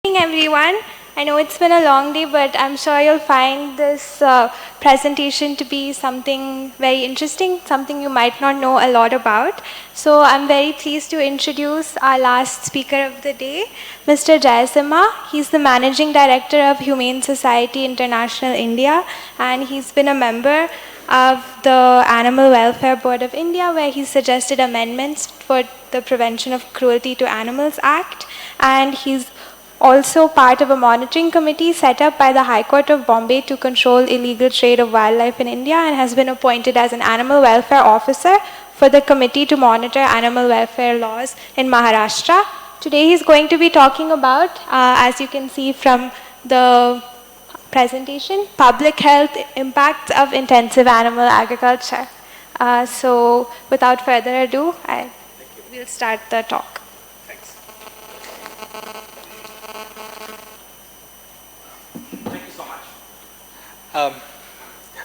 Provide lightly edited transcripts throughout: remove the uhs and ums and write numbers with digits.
Good evening, everyone. I know it's been a long day, but I'm sure you'll find this presentation to be something very interesting, something you might not know a lot about. So I'm very pleased to introduce our last speaker of the day, Mr. Jayasimha. He's the Managing Director of Humane Society International India, and he's been a member of the Animal Welfare Board of India, where he suggested amendments for the Prevention of Cruelty to Animals Act, and he's also part of a monitoring committee set up by the High Court of Bombay to control illegal trade of wildlife in India, and has been appointed as an animal welfare officer for the committee to monitor animal welfare laws in Maharashtra. Today he's going to be talking about, as you can see from the presentation, public health impacts of intensive animal agriculture. So without further ado, we'll start the talk. Thanks.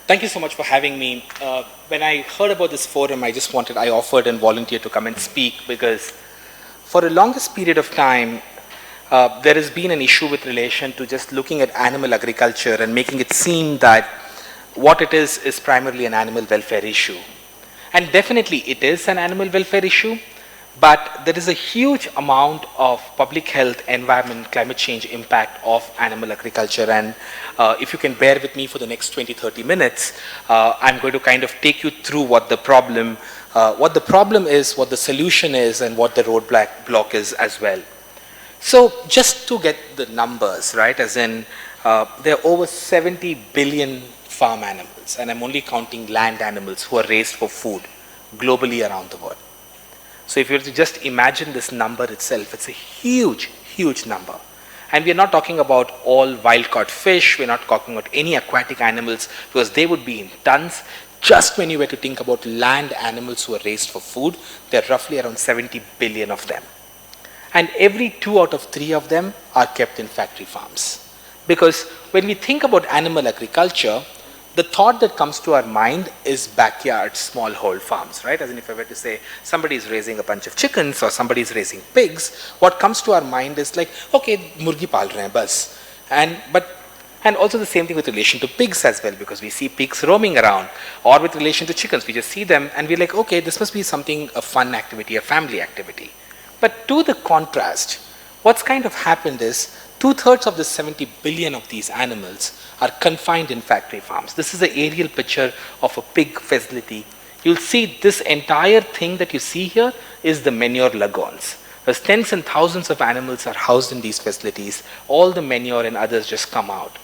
Thank you so much for having me. When I heard about this forum, I offered and volunteered to come and speak because for the longest period of time, there has been an issue with relation to just looking at animal agriculture and making it seem that what it is primarily an animal welfare issue. And definitely it is an animal welfare issue, but there is a huge amount of public health, environment, climate change impact of animal agriculture. And if you can bear with me for the next 20-30 minutes, I'm going to kind of take you through what the problem is, what the solution is, and what the roadblock is as well. So just to get the numbers, right, as in there are over 70 billion farm animals, and I'm only counting land animals who are raised for food globally around the world. So if you were to just imagine this number itself, it's a huge, huge number. And we're not talking about all wild-caught fish, we're not talking about any aquatic animals, because they would be in tons. Just when you were to think about land animals who are raised for food, there are roughly around 70 billion of them. And every 2 out of 3 of them are kept in factory farms. Because when we think about animal agriculture, the thought that comes to our mind is backyard smallhold farms, right? As in if I were to say somebody is raising a bunch of chickens or somebody is raising pigs, what comes to our mind is like, okay, murgi pal rahe hain bas. And also the same thing with relation to pigs as well, because we see pigs roaming around, or with relation to chickens, we just see them and we're like, okay, this must be something, a fun activity, a family activity. But to the contrast, what's kind of happened is 2/3 of the 70 billion of these animals are confined in factory farms. This is an aerial picture of a pig facility. You'll see this entire thing that you see here is the manure lagoons. There's tens and thousands of animals are housed in these facilities. All the manure and others just come out.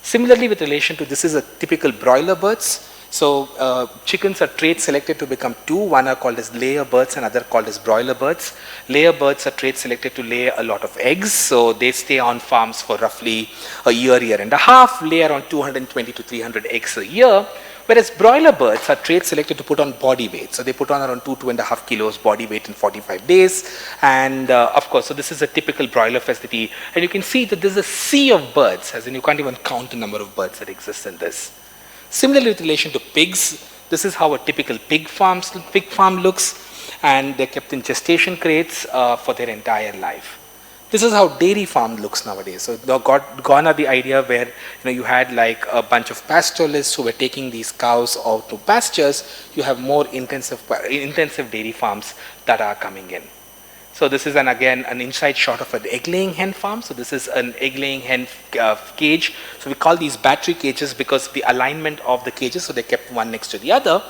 Similarly, with relation to this is a typical broiler birds. So chickens are trait selected to become 2. One are called as layer birds and other called as broiler birds. Layer birds are trait selected to lay a lot of eggs. So they stay on farms for roughly a year, year and a half, lay around 220 to 300 eggs a year. Whereas broiler birds are trait selected to put on body weight. So they put on around 2.5 kilos body weight in 45 days. And of course, so this is a typical broiler facility. And you can see that there's a sea of birds, as in you can't even count the number of birds that exist in this. Similarly, with relation to pigs, this is how a typical pig farm looks, and they're kept in gestation crates for their entire life. This is how dairy farm looks nowadays. So gone are the idea where you had like a bunch of pastoralists who were taking these cows out to pastures. You have more intensive dairy farms that are coming in. So this is again an inside shot of an egg-laying hen farm. So this is an egg-laying hen cage. So we call these battery cages because of the alignment of the cages, so they're kept one next to the other.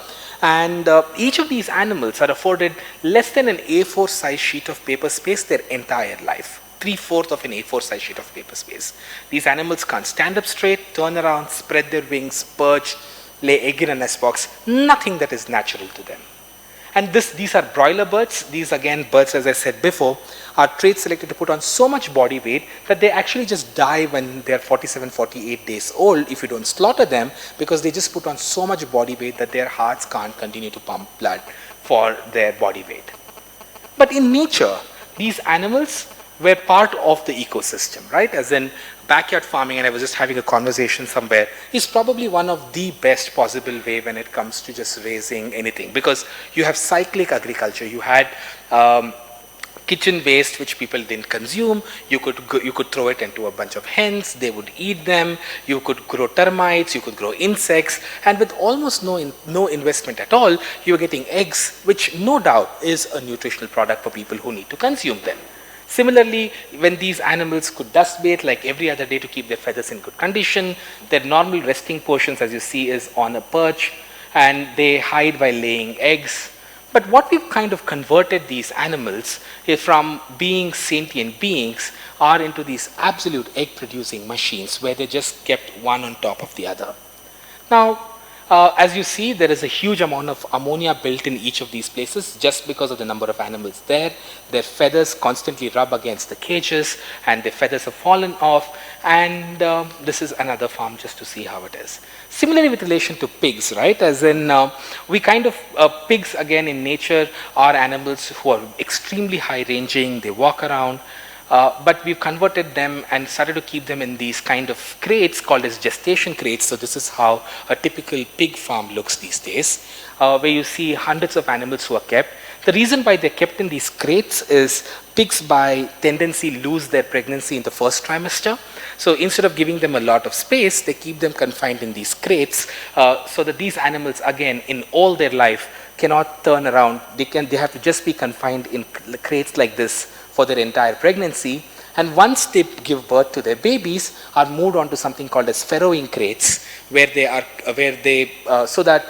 And each of these animals are afforded less than an A4 size sheet of paper space their entire life. 3/4 of an A4 size sheet of paper space. These animals can't stand up straight, turn around, spread their wings, perch, lay egg in a nest box. Nothing that is natural to them. And these are broiler birds. These again birds, as I said before, are trait selected to put on so much body weight that they actually just die when they're 47, 48 days old if you don't slaughter them, because they just put on so much body weight that their hearts can't continue to pump blood for their body weight. But in nature, these animals were part of the ecosystem, right? As in backyard farming, and I was just having a conversation somewhere, is probably one of the best possible way when it comes to just raising anything, because you have cyclic agriculture. You had kitchen waste which people didn't consume. You could throw it into a bunch of hens, they would eat them. You could grow termites, you could grow insects, and with almost no investment at all, you are getting eggs, which no doubt is a nutritional product for people who need to consume them. Similarly, when these animals could dust bathe like every other day to keep their feathers in good condition, their normal resting portions, as you see, is on a perch, and they hide by laying eggs. But what we've kind of converted these animals is from being sentient beings are into these absolute egg producing machines where they just kept one on top of the other. Now, as you see, there is a huge amount of ammonia built in each of these places just because of the number of animals there. Their feathers constantly rub against the cages and their feathers have fallen off, and this is another farm just to see how it is. Similarly with relation to pigs, right, as in we kind of, pigs again in nature are animals who are extremely high ranging, they walk around, but we've converted them and started to keep them in these kind of crates called as gestation crates. So this is how a typical pig farm looks these days, where you see hundreds of animals who are kept. The reason why they're kept in these crates is pigs by tendency lose their pregnancy in the first trimester. So instead of giving them a lot of space, they keep them confined in these crates, so that these animals again in all their life cannot turn around. They have to just be confined in crates like this for their entire pregnancy, and once they give birth to their babies, are moved on to something called as farrowing crates, where they so that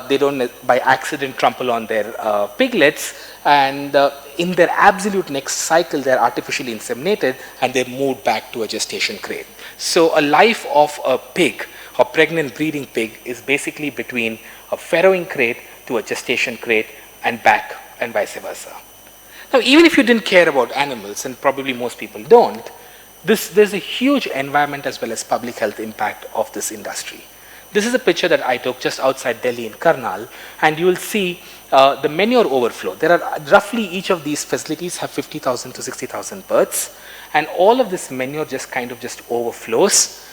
they don't by accident trample on their piglets, and in their absolute next cycle they're artificially inseminated and they're moved back to a gestation crate. So a life of a pig, a pregnant breeding pig, is basically between a farrowing crate to a gestation crate and back, and vice versa. Now, even if you didn't care about animals, and probably most people don't, there's a huge environment as well as public health impact of this industry. This is a picture that I took just outside Delhi in Karnal, and you will see the manure overflow. There are roughly, each of these facilities have 50,000 to 60,000 birds, and all of this manure just kind of just overflows.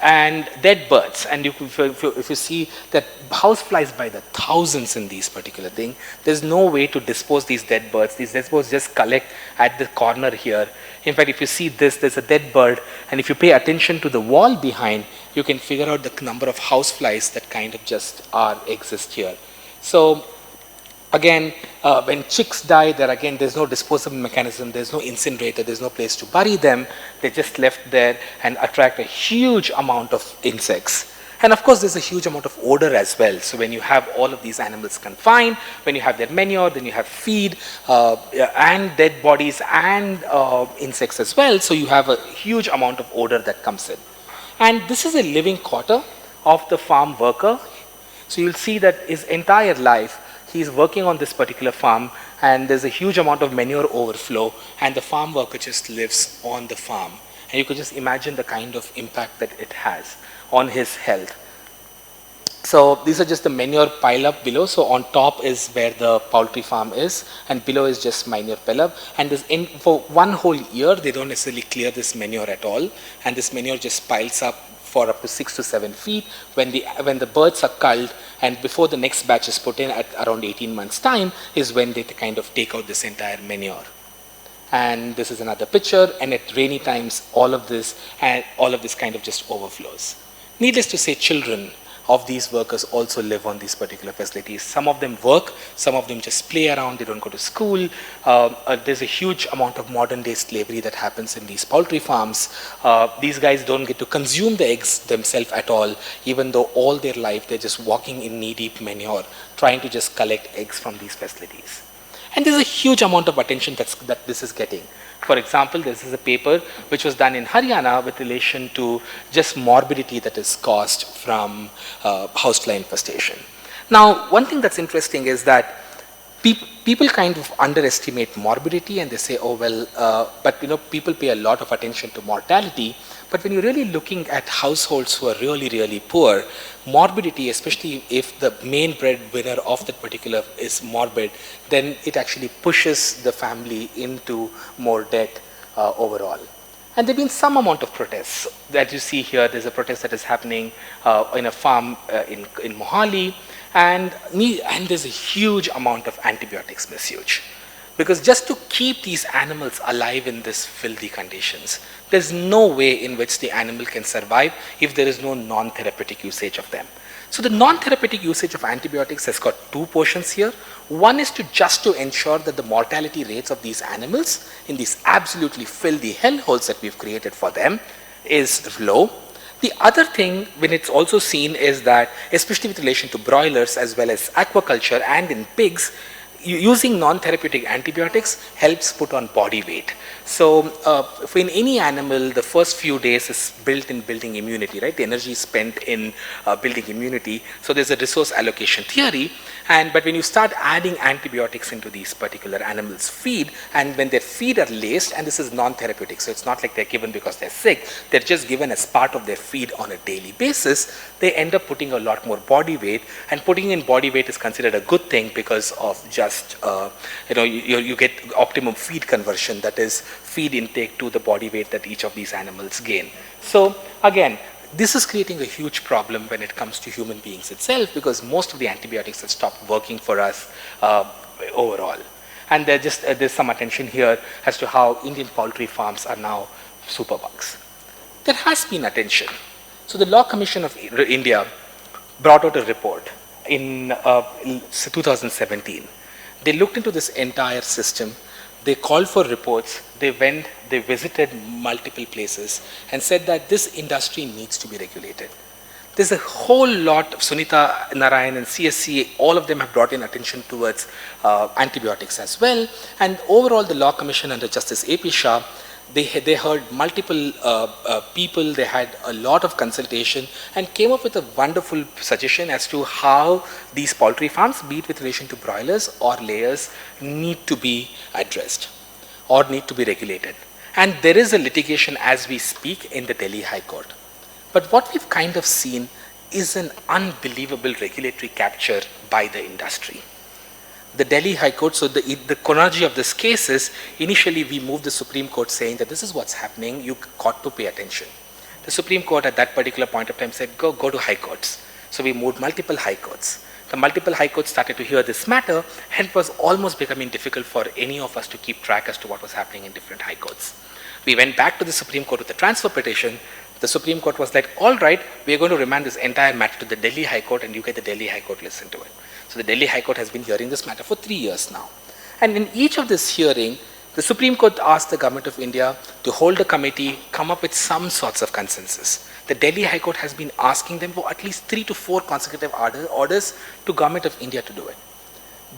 And dead birds, and if you see that house flies by the thousands in these particular thing, there's no way to dispose these dead birds. These dead birds just collect at the corner here. In fact, if you see this, there's a dead bird, and if you pay attention to the wall behind, you can figure out the number of house flies that kind of just exist here. So again, when chicks die, there's no disposal mechanism, there's no incinerator, there's no place to bury them. They're just left there and attract a huge amount of insects. And of course, there's a huge amount of odor as well. So when you have all of these animals confined, when you have their manure, then you have feed and dead bodies and insects as well. So you have a huge amount of odor that comes in. And this is a living quarter of the farm worker. So you'll see that his entire life, he's working on this particular farm, and there's a huge amount of manure overflow, and the farm worker just lives on the farm. And you could just imagine the kind of impact that it has on his health. So these are just the manure pile up below. So on top is where the poultry farm is, and below is just manure pile up. And for one whole year, they don't necessarily clear this manure at all, and this manure just piles up for up to 6 to 7 feet. When the birds are culled and before the next batch is put in at around 18 months time is when they kind of take out this entire manure. And this is another picture, and at rainy times all of this kind of just overflows. Needless to say, children of these workers also live on these particular facilities. Some of them work, some of them just play around, they don't go to school. There's a huge amount of modern day slavery that happens in these poultry farms. These guys don't get to consume the eggs themselves at all, even though all their life they're just walking in knee-deep manure, trying to just collect eggs from these facilities. And there's a huge amount of attention that this is getting. For example, this is a paper which was done in Haryana with relation to just morbidity that is caused from housefly infestation. Now, one thing that's interesting is that people kind of underestimate morbidity, and they say, oh well, but people pay a lot of attention to mortality. But when you're really looking at households who are really, really poor, morbidity, especially if the main breadwinner of that particular is morbid, then it actually pushes the family into more debt overall. And there have been some amount of protests that you see here. There's a protest that is happening in a farm in Nuggehalli, and there's a huge amount of antibiotics misuse. Because just to keep these animals alive in this filthy conditions, there's no way in which the animal can survive if there is no non-therapeutic usage of them. So the non-therapeutic usage of antibiotics has got two portions here. One is just to ensure that the mortality rates of these animals in these absolutely filthy hellholes that we've created for them is low. The other thing, when it's also seen, is that, especially with relation to broilers as well as aquaculture and in pigs, using non-therapeutic antibiotics helps put on body weight. So in any animal, the first few days is built in building immunity, right? The energy is spent in building immunity. So there's a resource allocation theory. But when you start adding antibiotics into these particular animals' feed, and when their feed are laced, and this is non-therapeutic, so it's not like they're given because they're sick, they're just given as part of their feed on a daily basis, they end up putting a lot more body weight, and putting in body weight is considered a good thing because of just, you get optimum feed conversion, that is feed intake to the body weight that each of these animals gain. So again, this is creating a huge problem when it comes to human beings itself, because most of the antibiotics have stopped working for us overall. And there's some attention here as to how Indian poultry farms are now superbugs. There has been attention. So the Law Commission of India brought out a report in 2017. They looked into this entire system. They called for reports, they visited multiple places and said that this industry needs to be regulated. There's a whole lot of Sunita Narayan and CSC, all of them have brought in attention towards antibiotics as well. And overall, the Law Commission under Justice A.P. Shah, they heard multiple people, they had a lot of consultation and came up with a wonderful suggestion as to how these poultry farms, be it with relation to broilers or layers, need to be addressed or need to be regulated. And there is a litigation as we speak in the Delhi High Court. But what we've kind of seen is an unbelievable regulatory capture by the industry. The Delhi High Court, so the chronology of this case is, initially we moved the Supreme Court saying that this is what's happening, you got to pay attention. The Supreme Court at that particular point of time said, go to high courts. So we moved multiple high courts. The multiple high courts started to hear this matter, and it was almost becoming difficult for any of us to keep track as to what was happening in different high courts. We went back to the Supreme Court with the transfer petition. The Supreme Court was like, all right, we are going to remand this entire matter to the Delhi High Court and you get the Delhi High Court listen to it. So the Delhi High Court has been hearing this matter for 3 years now. And in each of this hearing, the Supreme Court asked the Government of India to hold a committee, come up with some sorts of consensus. The Delhi High Court has been asking them for at least 3 to 4 consecutive orders to Government of India to do it.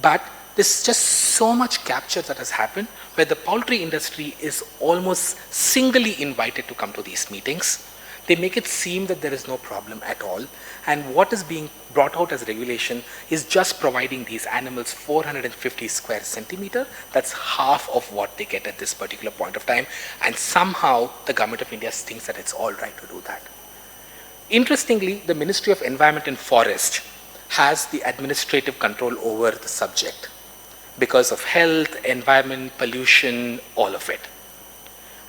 But there's just so much capture that has happened where the poultry industry is almost singly invited to come to these meetings. They make it seem that there is no problem at all. And what is being brought out as regulation is just providing these animals 450 square centimeter. That's half of what they get at this particular point of time. And somehow the Government of India thinks that it's all right to do that. Interestingly, the Ministry of Environment and Forest has the administrative control over the subject because of health, environment, pollution, all of it.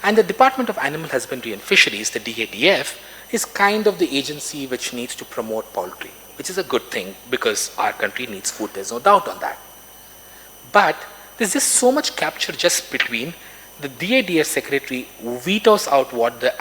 And the Department of Animal Husbandry and Fisheries, the DADF, is kind of the agency which needs to promote poultry, which is a good thing because our country needs food, there's no doubt on that. But there's just so much capture just between the DADF secretary vetoes out what the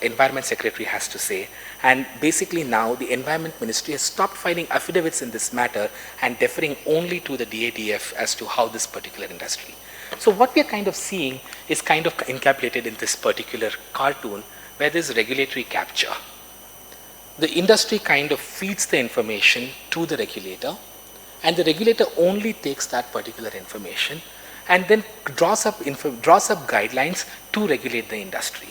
environment secretary has to say, and basically now the environment ministry has stopped filing affidavits in this matter and deferring only to the DADF as to how this particular industry. So what we are kind of seeing is kind of encapsulated in this particular cartoon where there's regulatory capture. The industry kind of feeds the information to the regulator, and the regulator only takes that particular information and then draws up guidelines to regulate the industry.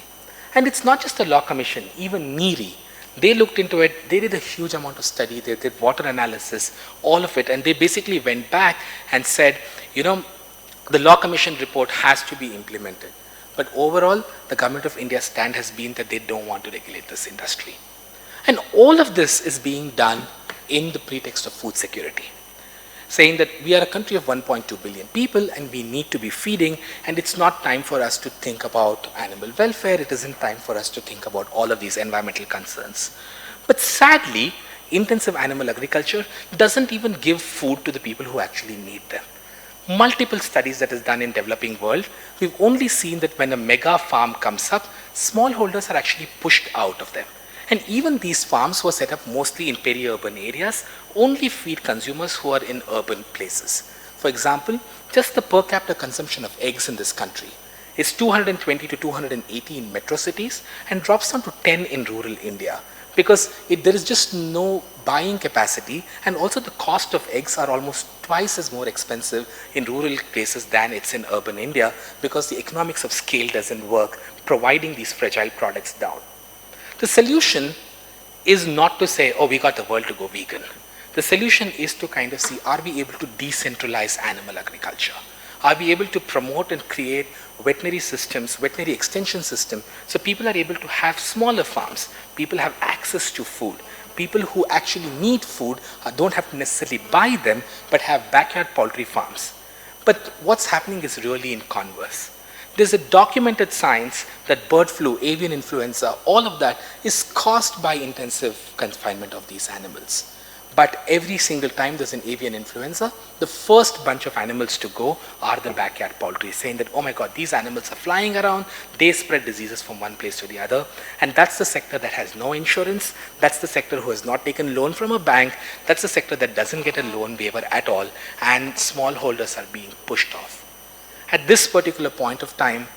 And it's not just the Law Commission, even NEERI, they looked into it, they did a huge amount of study, they did water analysis, all of it, and they basically went back and said, the Law Commission report has to be implemented. But overall, the Government of India's stand has been that they don't want to regulate this industry. And all of this is being done in the pretext of food security, saying that we are a country of 1.2 billion people and we need to be feeding, and it's not time for us to think about animal welfare, it isn't time for us to think about all of these environmental concerns. But sadly, intensive animal agriculture doesn't even give food to the people who actually need them. multiple studies that is done in developing world, we've only seen that when a mega farm comes up, smallholders are actually pushed out of them. And even these farms were set up mostly in peri-urban areas, only feed consumers who are in urban places. For example, just the per capita consumption of eggs in this country is 220 to 280 in metro cities and drops down to 10 in rural India, because there is just no buying capacity, and also the cost of eggs are almost twice as more expensive in rural places than it's in urban India, because the economics of scale doesn't work providing these fragile products down. The solution is not to say, oh, we got the world to go vegan. The solution is to kind of see, are we able to decentralize animal agriculture? Are we able to promote and create veterinary systems, veterinary extension system, so people are able to have smaller farms, people have access to food, people who actually need food don't have to necessarily buy them, but have backyard poultry farms. But what's happening is really in converse. There's a documented science that bird flu, avian influenza, all of that is caused by intensive confinement of these animals. But every single time there's an avian influenza, the first bunch of animals to go are the backyard poultry, saying that, oh my God, these animals are flying around, they spread diseases from one place to the other. And that's the sector that has no insurance, that's the sector who has not taken loan from a bank, that's the sector that doesn't get a loan waiver at all, and smallholders are being pushed off. At this particular point of time,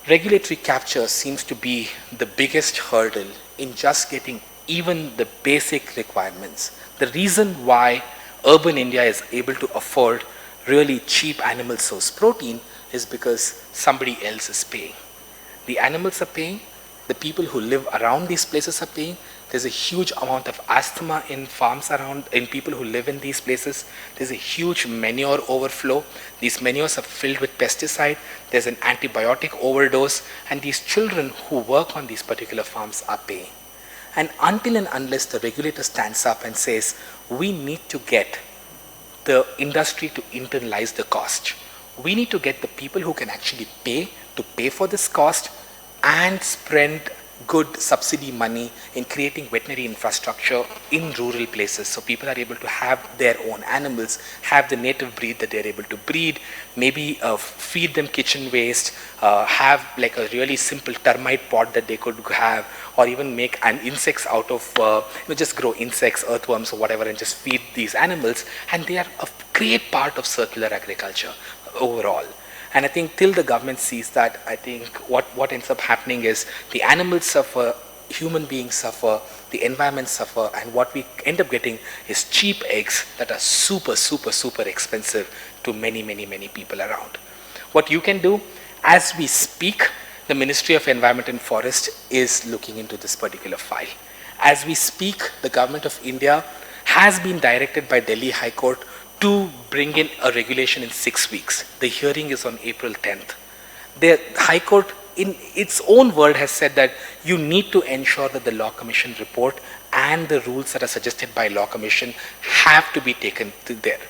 regulatory capture seems to be the biggest hurdle in just getting even the basic requirements. The reason why urban India is able to afford really cheap animal source protein is because somebody else is paying. The animals are paying, the people who live around these places are paying. There's a huge amount of asthma in farms around, in people who live in these places. There's a huge manure overflow. These manures are filled with pesticide. There's an antibiotic overdose, and these children who work on these particular farms are paying. And until and unless the regulator stands up and says, we need to get the industry to internalize the cost. We need to get the people who can actually pay to pay for this cost and spend good subsidy money in creating veterinary infrastructure in rural places, so people are able to have their own animals, have the native breed that they're able to breed, maybe feed them kitchen waste, have like a really simple termite pot that they could have, or even make an insects out of, just grow insects, earthworms or whatever, and just feed these animals, and they are a great part of circular agriculture overall. And I think till the government sees that, I think what ends up happening is the animals suffer, human beings suffer, the environment suffer, and what we end up getting is cheap eggs that are super, super, super expensive to many, many, many people around. What you can do, as we speak, the Ministry of Environment and Forest is looking into this particular file. As we speak, the Government of India has been directed by Delhi High Court to bring in a regulation in 6 weeks. The hearing is on April 10th. The High Court, in its own word, has said that you need to ensure that the Law Commission report and the rules that are suggested by Law Commission have to be taken to there.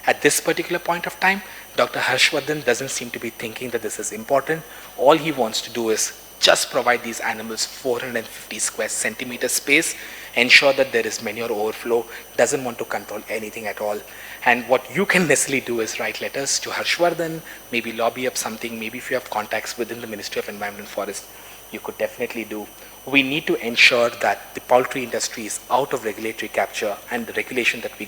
At this particular point of time, Dr. Harshvardhan doesn't seem to be thinking that this is important. All he wants to do is just provide these animals 450 square centimeter space, ensure that there is manure overflow, doesn't want to control anything at all. And what you can necessarily do is write letters to Harshvardhan, maybe lobby up something, maybe if you have contacts within the Ministry of Environment and Forest, you could definitely do. We need to ensure that the poultry industry is out of regulatory capture, and the regulation that we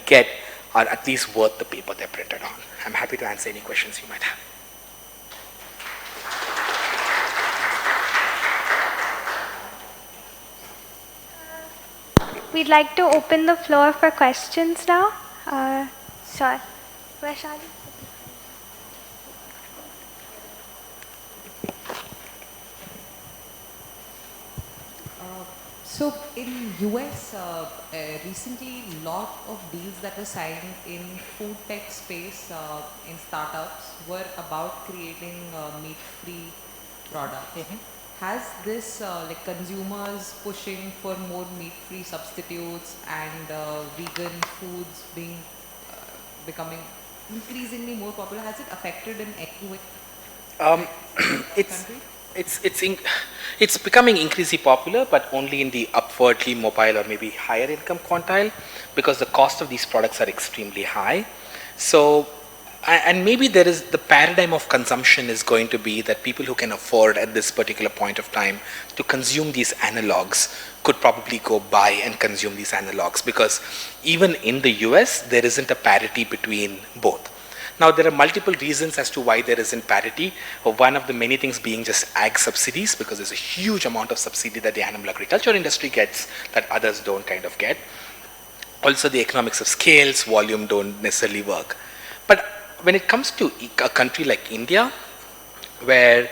get are at least worth the paper they're printed on. I'm happy to answer any questions you might have. We'd like to open the floor for questions now. Sorry. Vaishali? So in US, recently, lot of deals that were signed in food tech space in startups were about creating meat-free products. Mm-hmm. Has this like consumers pushing for more meat-free substitutes and vegan foods becoming increasingly more popular? Has it affected in any country? It's becoming increasingly popular, but only in the upwardly mobile or maybe higher income quintile, because the cost of these products are extremely high. So, and maybe there is the paradigm of consumption is going to be that people who can afford at this particular point of time to consume these analogs could probably go buy and consume these analogs, because even in the US there isn't a parity between both. Now there are multiple reasons as to why there isn't parity. One of the many things being just ag subsidies, because there's a huge amount of subsidy that the animal agriculture industry gets that others don't kind of get. Also the economics of scales, volume don't necessarily work. But when it comes to a country like India, where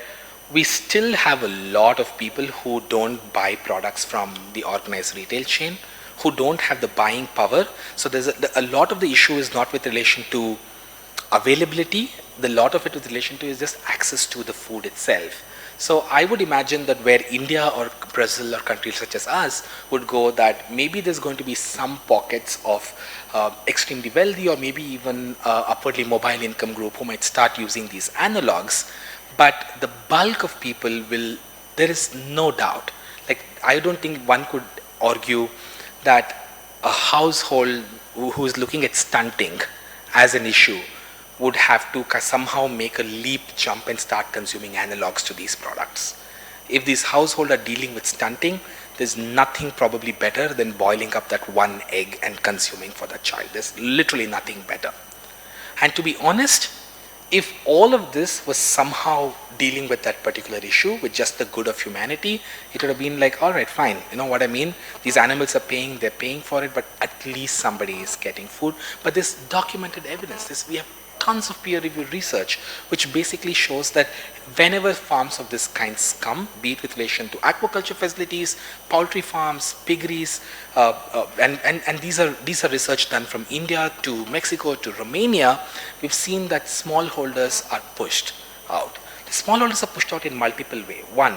we still have a lot of people who don't buy products from the organized retail chain, who don't have the buying power. So there's a lot of the issue is not with relation to availability, the lot of it with relation to is just access to the food itself. So I would imagine that where India or Brazil or countries such as us would go, that maybe there's going to be some pockets of extremely wealthy or maybe even upwardly mobile income group who might start using these analogs, but the bulk of people will, there is no doubt, like I don't think one could argue that a household who is looking at stunting as an issue would have to somehow make a leap jump and start consuming analogs to these products. If these households are dealing with stunting, there's nothing probably better than boiling up that one egg and consuming for that child. There's literally nothing better. And to be honest, if all of this was somehow dealing with that particular issue with just the good of humanity, it would have been like, all right, fine. You know what I mean? These animals are paying, they're paying for it, but at least somebody is getting food. But there's documented evidence. We have tons of peer-reviewed research which basically shows that whenever farms of this kind come, be it with relation to aquaculture facilities, poultry farms, piggeries, and these are research done from India to Mexico to Romania, we've seen that smallholders are pushed out. The smallholders are pushed out in multiple ways. One,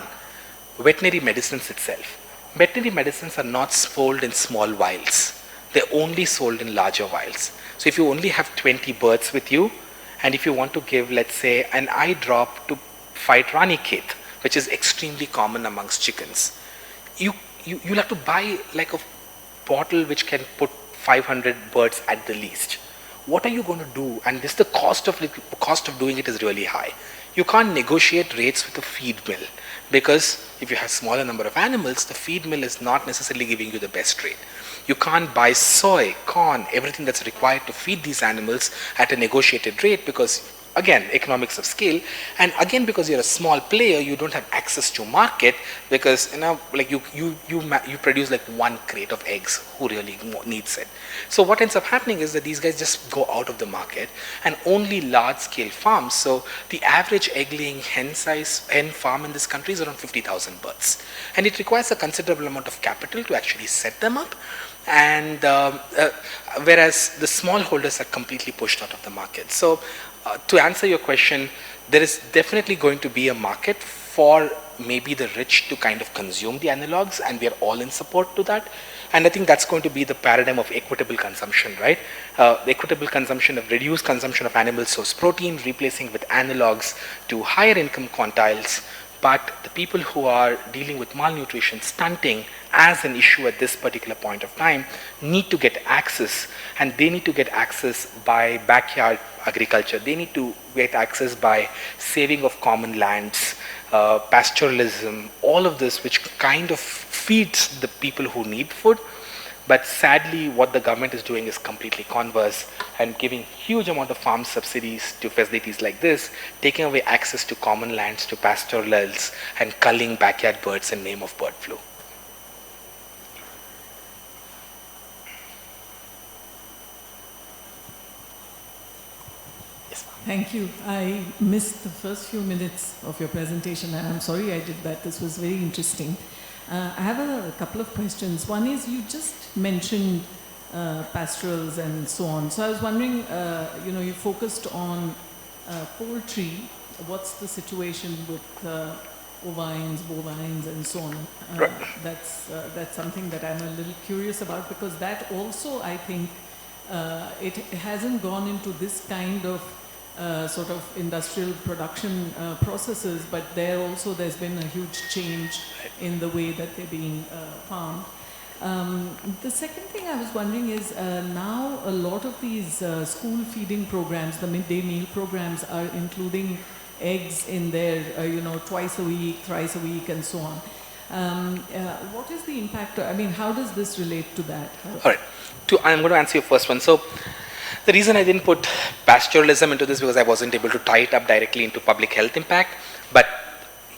veterinary medicines itself. Veterinary medicines are not sold in small vials. They're only sold in larger vials. So if you only have 20 birds with you, and if you want to give, let's say, an eye drop to fight Ranikhet, which is extremely common amongst chickens, you'll have to buy like a bottle which can put 500 birds at the least. What are you going to do? And this, the cost of doing it is really high. You can't negotiate rates with a feed mill, because if you have smaller number of animals, the feed mill is not necessarily giving you the best rate. You can't buy soy, corn, everything that's required to feed these animals at a negotiated rate, because again, economics of scale, and again, because you're a small player, you don't have access to market, because like you produce like one crate of eggs. Who really needs it? So what ends up happening is that these guys just go out of the market, and only large scale farms. So the average egg laying hen farm in this country is around 50,000 birds, and it requires a considerable amount of capital to actually set them up. And whereas the smallholders are completely pushed out of the market. So to answer your question, there is definitely going to be a market for maybe the rich to kind of consume the analogs, and we are all in support to that. And I think that's going to be the paradigm of equitable consumption, right? The equitable consumption of reduced consumption of animal source protein, replacing with analogs to higher income quantiles. But the people who are dealing with malnutrition, stunting as an issue at this particular point of time need to get access, and they need to get access by backyard agriculture. They need to get access by saving of common lands, pastoralism, all of this, which kind of feeds the people who need food. But sadly, what the government is doing is completely converse, and giving huge amount of farm subsidies to facilities like this, taking away access to common lands, to pastorals, and culling backyard birds in name of bird flu. Yes, ma'am. Thank you. I missed the first few minutes of your presentation, and I'm sorry I did that. This was very interesting. I have a couple of questions. One is, you just mentioned pastorals and so on. So I was wondering, you focused on poultry. What's the situation with ovines, bovines, and so on? That's something that I'm a little curious about, because that also, I think, it hasn't gone into this kind of sort of industrial production processes, but there's been a huge change in the way that they're being farmed. The second thing I was wondering is now a lot of these school feeding programs, the midday meal programs, are including eggs in there, twice a week, thrice a week, and so on. What is the impact? I mean, how does this relate to that? All right. I'm going to answer your first one. So, the reason I didn't put pastoralism into this because I wasn't able to tie it up directly into public health impact, but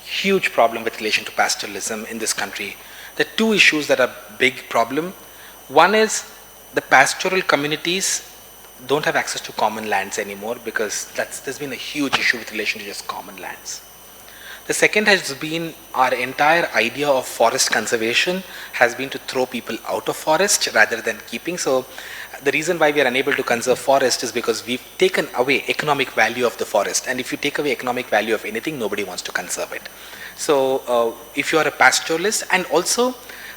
huge problem with relation to pastoralism in this country. There are two issues that are big problem. One is the pastoral communities don't have access to common lands anymore because there's been a huge issue with relation to just common lands. The second has been our entire idea of forest conservation has been to throw people out of forest rather than keeping. So the reason why we are unable to conserve forest is because we've taken away economic value of the forest. And if you take away economic value of anything, nobody wants to conserve it. So if you are a pastoralist, and also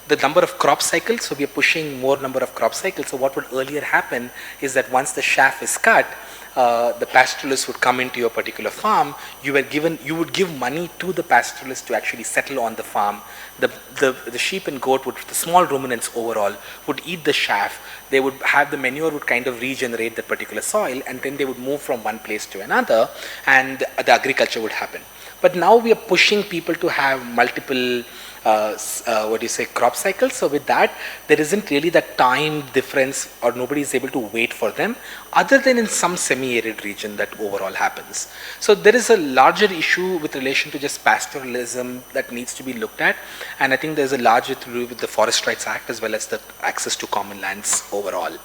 the number of crop cycles, so we are pushing more number of crop cycles. So what would earlier happen is that once the chaff is cut, the pastoralist would come into your particular farm. You would give money to the pastoralist to actually settle on the farm. The sheep and goat the small ruminants overall would eat the chaff. They would have the manure would kind of regenerate the particular soil, and then they would move from one place to another, and the agriculture would happen. But now we are pushing people to have multiple crop cycles. So with that, there isn't really that time difference, or nobody is able to wait for them, other than in some semi-arid region that overall happens. So there is a larger issue with relation to just pastoralism that needs to be looked at, and I think there's a larger to do with the Forest Rights Act as well as the access to common lands overall.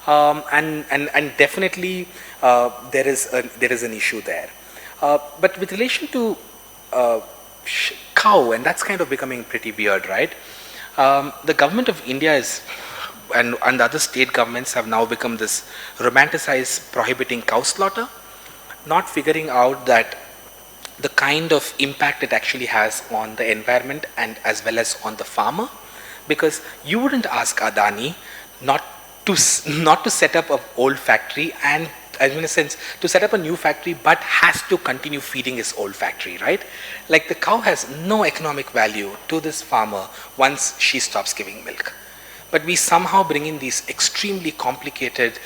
And definitely there is an issue there. But with relation to cow, and that's kind of becoming pretty weird, right? The government of India and other state governments have now become this romanticized prohibiting cow slaughter, not figuring out that the kind of impact it actually has on the environment and as well as on the farmer. Because you wouldn't ask Adani not to set up an old factory and, in a sense, to set up a new factory, but has to continue feeding his old factory, right? Like the cow has no economic value to this farmer once she stops giving milk. But we somehow bring in these extremely complicated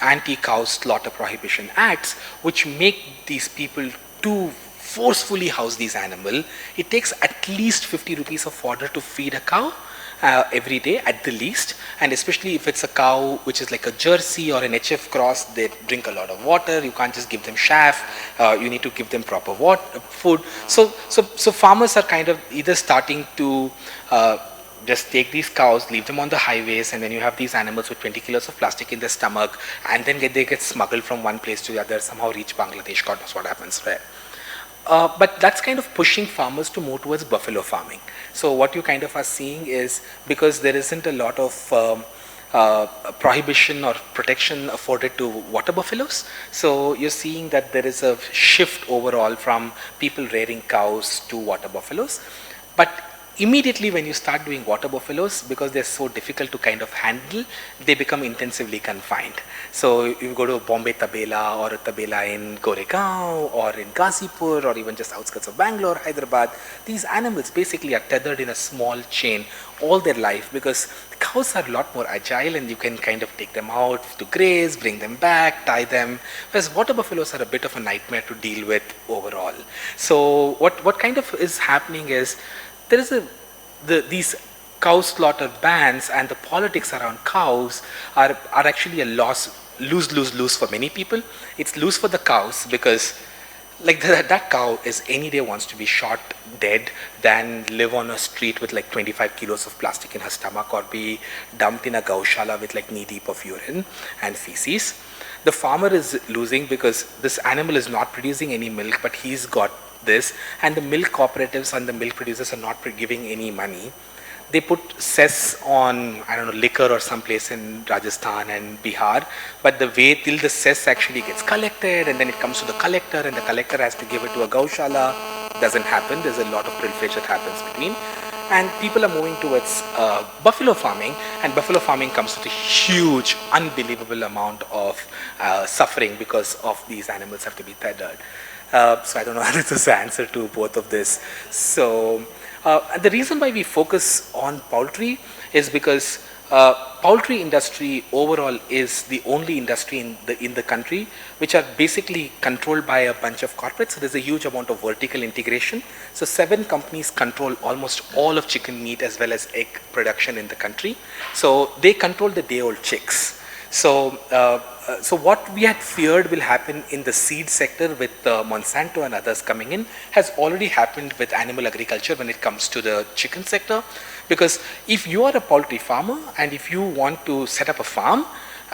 anti-cow slaughter prohibition acts, which make these people to forcefully house these animals. It takes at least 50 rupees of fodder to feed a cow. Every day at the least, and especially if it's a cow which is like a Jersey or an HF cross, they drink a lot of water. You can't just give them chaff. You need to give them proper food. So farmers are kind of either starting to just take these cows, leave them on the highways, and then you have these animals with 20 kilos of plastic in their stomach, and then they get smuggled from one place to the other, somehow reach Bangladesh. God knows what happens there. But that's kind of pushing farmers to move towards buffalo farming. So what you kind of are seeing is, because there isn't a lot of prohibition or protection afforded to water buffaloes, so you're seeing that there is a shift overall from people rearing cows to water buffaloes. But immediately when you start doing water buffaloes, because they're so difficult to kind of handle, they become intensively confined. So you go to a Bombay tabela or a tabela in Goregaon or in Ghazipur or even just outskirts of Bangalore, Hyderabad, these animals basically are tethered in a small chain all their life, because cows are a lot more agile and you can kind of take them out to graze, bring them back, tie them, whereas water buffaloes are a bit of a nightmare to deal with overall. So what kind of is happening is, there is these cow slaughter bans, and the politics around cows are actually a lose for many people. It's lose for the cows, because like that cow is any day wants to be shot dead than live on a street with like 25 kilos of plastic in her stomach, or be dumped in a gaushala with like knee deep of urine and feces. The farmer is losing because this animal is not producing any milk, but he's got this, and the milk cooperatives and the milk producers are not giving any money. They put cess on, I don't know, liquor or someplace in Rajasthan and Bihar, but the way till the cess actually gets collected and then it comes to the collector and the collector has to give it to a gaushala, doesn't happen. There's a lot of pilferage that happens between. And people are moving towards buffalo farming, and buffalo farming comes with a huge, unbelievable amount of suffering because of these animals have to be tethered. So I don't know whether this is the answer to both of this. So And the reason why we focus on poultry is because poultry industry overall is the only industry in the country which are basically controlled by a bunch of corporates. So there's a huge amount of vertical integration. So 7 companies control almost all of chicken meat as well as egg production in the country. So they control the day-old chicks. So what we had feared will happen in the seed sector with Monsanto and others coming in has already happened with animal agriculture when it comes to the chicken sector. Because if you are a poultry farmer and if you want to set up a farm,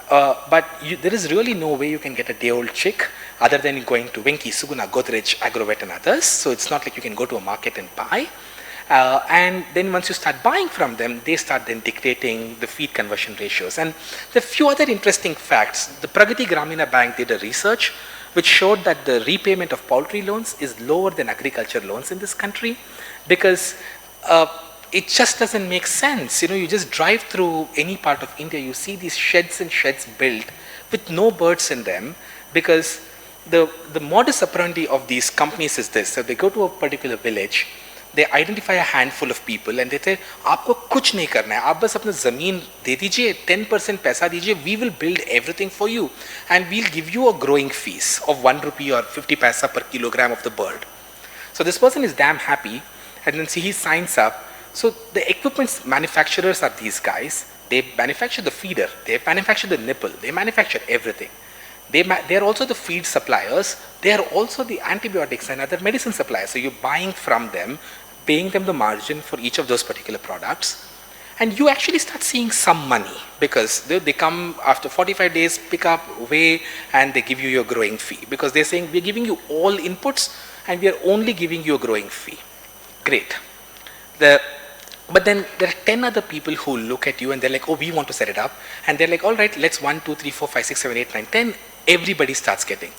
but there is really no way you can get a day-old chick other than going to Venki, Suguna, Godrej, Agrovet and others. So it's not like you can go to a market and buy. And then once you start buying from them, they start then dictating the feed conversion ratios. And there are a few other interesting facts. The Pragati Gramina Bank did a research which showed that the repayment of poultry loans is lower than agriculture loans in this country because it just doesn't make sense. You know, you just drive through any part of India, you see these sheds and sheds built with no birds in them because the modus operandi of these companies is this. So they go to a particular village, they identify a handful of people and they say, आपको कुछ नहीं करना है, आप बस अपना ज़मीन दे दीजिए, 10% पैसा दीजिए, we will build everything for you and we'll give you a growing fees of 1 rupee or 50 paisa per kilogram of the bird. So this person is damn happy and then see he signs up. So the equipment manufacturers are these guys. They manufacture the feeder, they manufacture the nipple, they manufacture everything. They are also the feed suppliers, they are also the antibiotics and other medicine suppliers. So you're buying from them, paying them the margin for each of those particular products. And you actually start seeing some money because they come after 45 days, pick up, weigh, and they give you your growing fee. Because they're saying, we're giving you all inputs and we are only giving you a growing fee. Great. But then there are 10 other people who look at you and they're like, oh, we want to set it up. And they're like, all right, let's 1, 2, 3, 4, 5, 6, 7, 8, 9, 10. Everybody starts getting.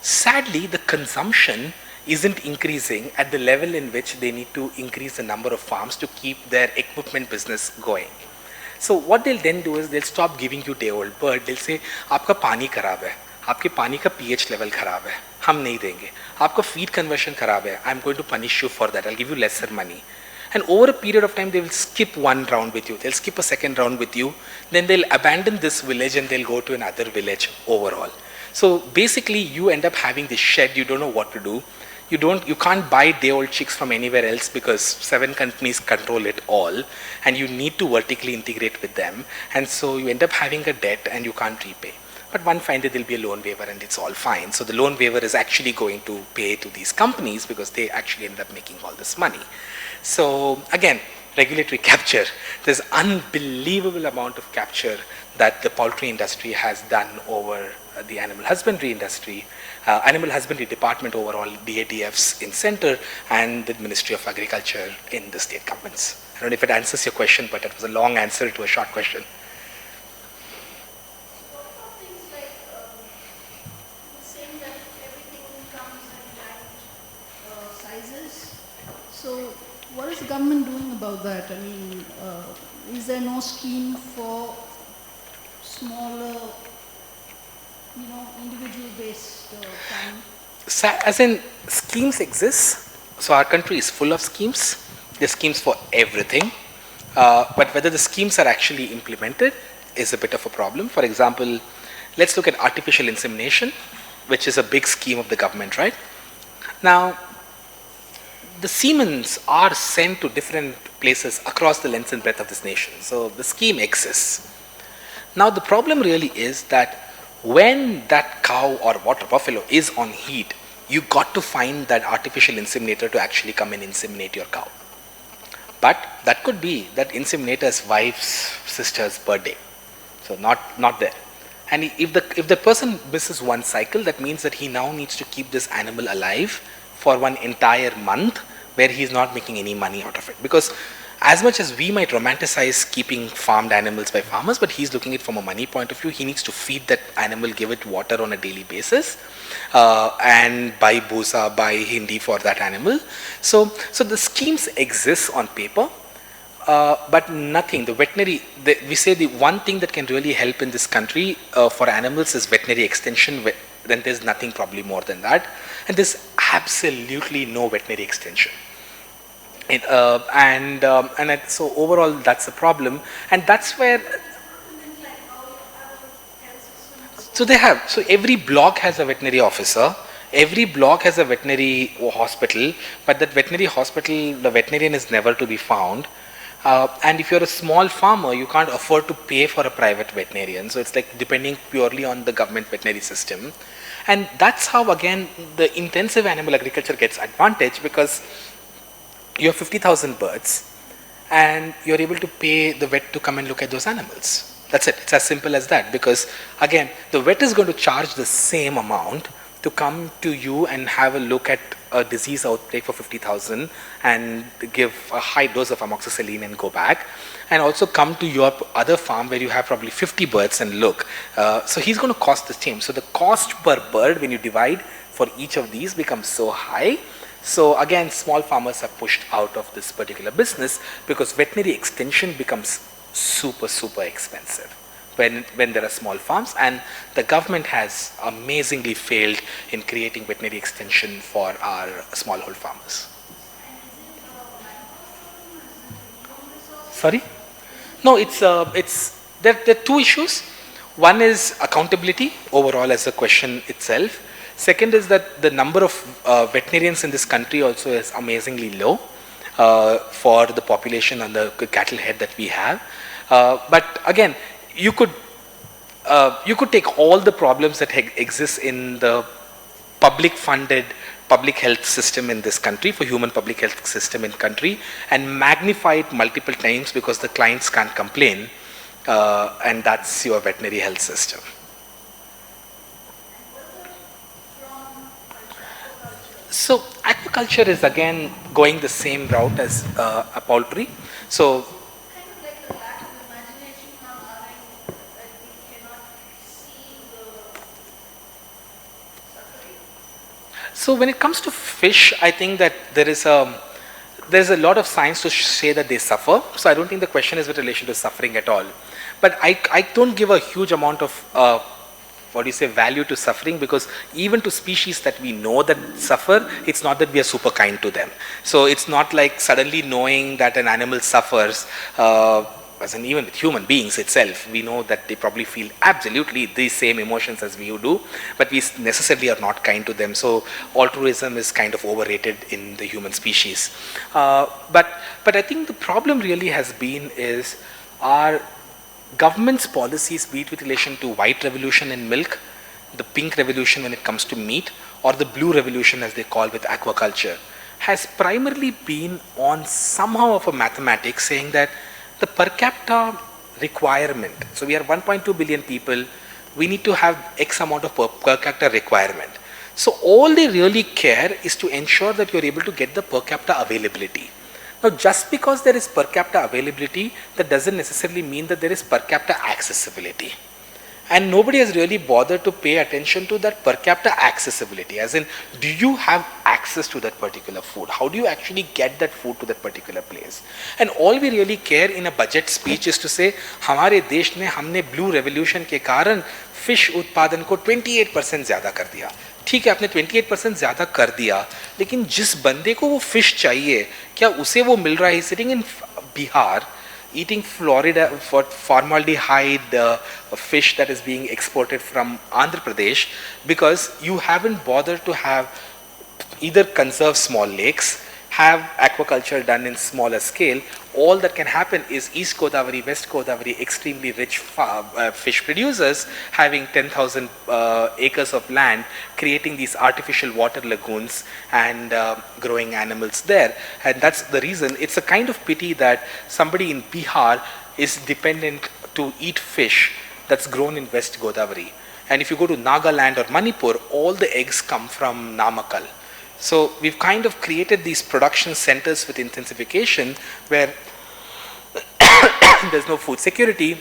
Sadly, the consumption isn't increasing at the level in which they need to increase the number of farms to keep their equipment business going. So what they'll then do is they'll stop giving you day-old bird. They'll say, आपका पानी खराब है, आपके पानी का pH level खराब है, हम नहीं देंगे. आपका feed conversion खराब है, I'm going to punish you for that. I'll give you lesser money. And over a period of time, they will skip one round with you. They'll skip a second round with you. Then they'll abandon this village and they'll go to another village overall. So basically, you end up having this shed. You don't know what to do. You can't buy day-old chicks from anywhere else because 7 companies control it all, and you need to vertically integrate with them. And so you end up having a debt and you can't repay. But one fine day there'll be a loan waiver and it's all fine. So the loan waiver is actually going to pay to these companies because they actually end up making all this money. So again, regulatory capture. There's unbelievable amount of capture that the poultry industry has done over the animal husbandry industry, animal husbandry department overall, DADFs in center, and the Ministry of Agriculture in the state governments. I don't know if it answers your question, but it was a long answer to a short question. So what is the government doing about that? I mean, is there no scheme for smaller, individual-based farming? As in, schemes exist. So our country is full of schemes. There's schemes for everything. But whether the schemes are actually implemented is a bit of a problem. For example, let's look at artificial insemination, which is a big scheme of the government, right? Now, the semens are sent to different places across the length and breadth of this nation. So the scheme exists. Now the problem really is that when that cow or water buffalo is on heat, you got to find that artificial inseminator to actually come and inseminate your cow. But that could be that inseminator's wife's sister's birthday. So not there. And if the person misses one cycle, that means that he now needs to keep this animal alive for one entire month where he's not making any money out of it. Because as much as we might romanticize keeping farmed animals by farmers, but he's looking at it from a money point of view. He needs to feed that animal, give it water on a daily basis, and buy bhusa, buy hindi for that animal. So the schemes exist on paper, but nothing. The veterinary, we say the one thing that can really help in this country for animals is veterinary extension. Then there's nothing probably more than that. And there's absolutely no veterinary extension. So overall, that's the problem, and that's where. So they have. So every block has a veterinary officer. Every block has a veterinary hospital, but that veterinary hospital, the veterinarian is never to be found. And if you're a small farmer, you can't afford to pay for a private veterinarian. So it's like depending purely on the government veterinary system. And that's how, again, the intensive animal agriculture gets advantage, because you have 50,000 birds and you're able to pay the vet to come and look at those animals. That's it. It's as simple as that, because again, the vet is going to charge the same amount to come to you and have a look at a disease outbreak for 50,000 and give a high dose of amoxicillin and go back, and also come to your other farm where you have probably 50 birds and look. So he's going to cost the same. So the cost per bird, when you divide for each of these, becomes so high. So again, small farmers are pushed out of this particular business because veterinary extension becomes super expensive when there are small farms, and the government has amazingly failed in creating veterinary extension for our smallhold farmers. Sorry? No, there are two issues. One is accountability overall as a question itself. Second is that the number of veterinarians in this country also is amazingly low for the population and the cattle head that we have. But again, you could take all the problems that exist in the public funded public health system in this country, for human public health system in country, and magnify it multiple times because the clients can't complain, and that's your veterinary health system. So aquaculture is again going the same route as a poultry. So So when it comes to fish, I think that there's a lot of science to say that they suffer. So I don't think the question is with relation to suffering at all. But I don't give a huge amount of value to suffering, because even to species that we know that suffer, it's not that we are super kind to them. So it's not like suddenly knowing that an animal suffers, as in even with human beings itself, we know that they probably feel absolutely the same emotions as we do, but we necessarily are not kind to them. So altruism is kind of overrated in the human species. But I think the problem really has been is our government's policies, be it with relation to white revolution in milk, the pink revolution when it comes to meat, or the blue revolution as they call with aquaculture, has primarily been on somehow of a mathematics saying that the per capita requirement, so we are 1.2 billion people, we need to have X amount of per capita requirement. So all they really care is to ensure that you're able to get the per capita availability. Now, just because there is per capita availability, that doesn't necessarily mean that there is per capita accessibility. And nobody has really bothered to pay attention to that per capita accessibility, as in, do you have access to that particular food? How do you actually get that food to that particular place? And all we really care in a budget speech is to say, हमारे देश में हमने blue revolution के कारण fish उत्पादन को 28% ज़्यादा कर दिया. ठीक है, आपने 28% ज़्यादा कर दिया, लेकिन जिस बंदे को वो fish चाहिए, क्या उसे वो मिल रहा है? Sitting in Bihar, eating Florida for formaldehyde fish that is being exported from Andhra Pradesh, because you haven't bothered to have either conserve small lakes, have aquaculture done in smaller scale. All that can happen is East Godavari, West Godavari, extremely rich fish producers having 10,000 acres of land, creating these artificial water lagoons and growing animals there. And that's the reason. It's a kind of pity that somebody in Bihar is dependent to eat fish that's grown in West Godavari. And if you go to Nagaland or Manipur, all the eggs come from Namakkal. So we've kind of created these production centers with intensification where there's no food security,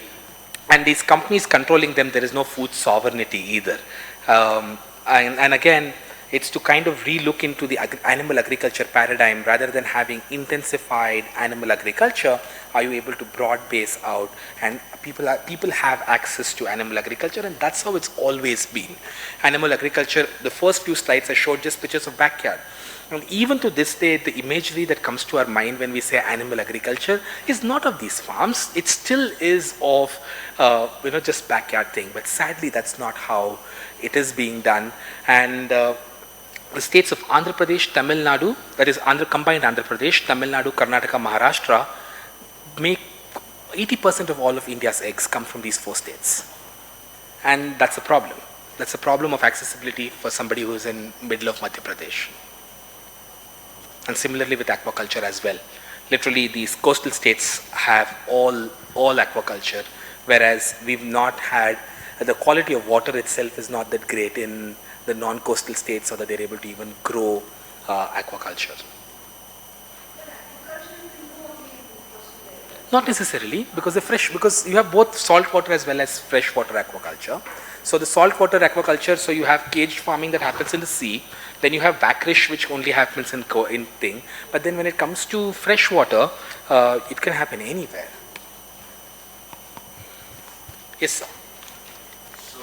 and these companies controlling them, there is no food sovereignty either. And again, it's to kind of relook into the animal agriculture paradigm. Rather than having intensified animal agriculture, are you able to broad base out and People have access to animal agriculture, and that's how it's always been. Animal agriculture, the first few slides I showed just pictures of backyard. And even to this day, the imagery that comes to our mind when we say animal agriculture is not of these farms. It still is of, just backyard thing. But sadly, that's not how it is being done. And the states of Andhra Pradesh, Tamil Nadu, that is combined Andhra Pradesh, Tamil Nadu, Karnataka, Maharashtra, make 80% of all of India's eggs come from these 4 states. And that's a problem. That's a problem of accessibility for somebody who's in middle of Madhya Pradesh. And similarly with aquaculture as well. Literally, these coastal states have all aquaculture, whereas we've not had, the quality of water itself is not that great in the non-coastal states, so that they're able to even grow aquaculture. Not necessarily, because you have both saltwater as well as freshwater aquaculture. So the saltwater aquaculture, so you have caged farming that happens in the sea, then you have vacrish, which only happens in thing. But then when it comes to freshwater, it can happen anywhere. Yes, sir. So,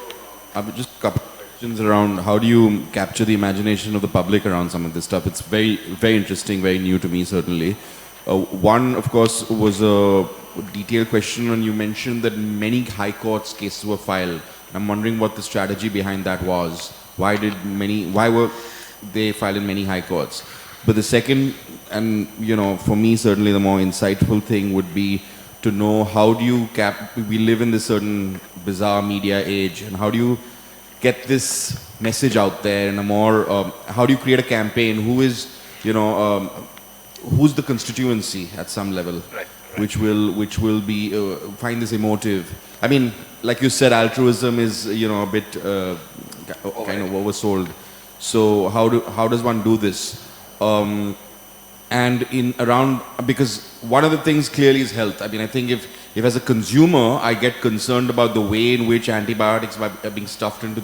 I've just a couple of questions around how do you capture the imagination of the public around some of this stuff. It's very, very interesting, very new to me, certainly. One, of course, was a detailed question when you mentioned that many high courts cases were filed. I'm wondering what the strategy behind that was. Why were they filed in many high courts? But the second, and for me certainly the more insightful thing would be to know how do you we live in this certain bizarre media age, and how do you get this message out there in a more, how do you create a campaign? Who is, who's the constituency at some level, right. which will be find this emotive. I mean, like you said, altruism is a bit kind of oversold. So how does one do this? And because one of the things clearly is health. I mean, I think if as a consumer I get concerned about the way in which antibiotics are being stuffed into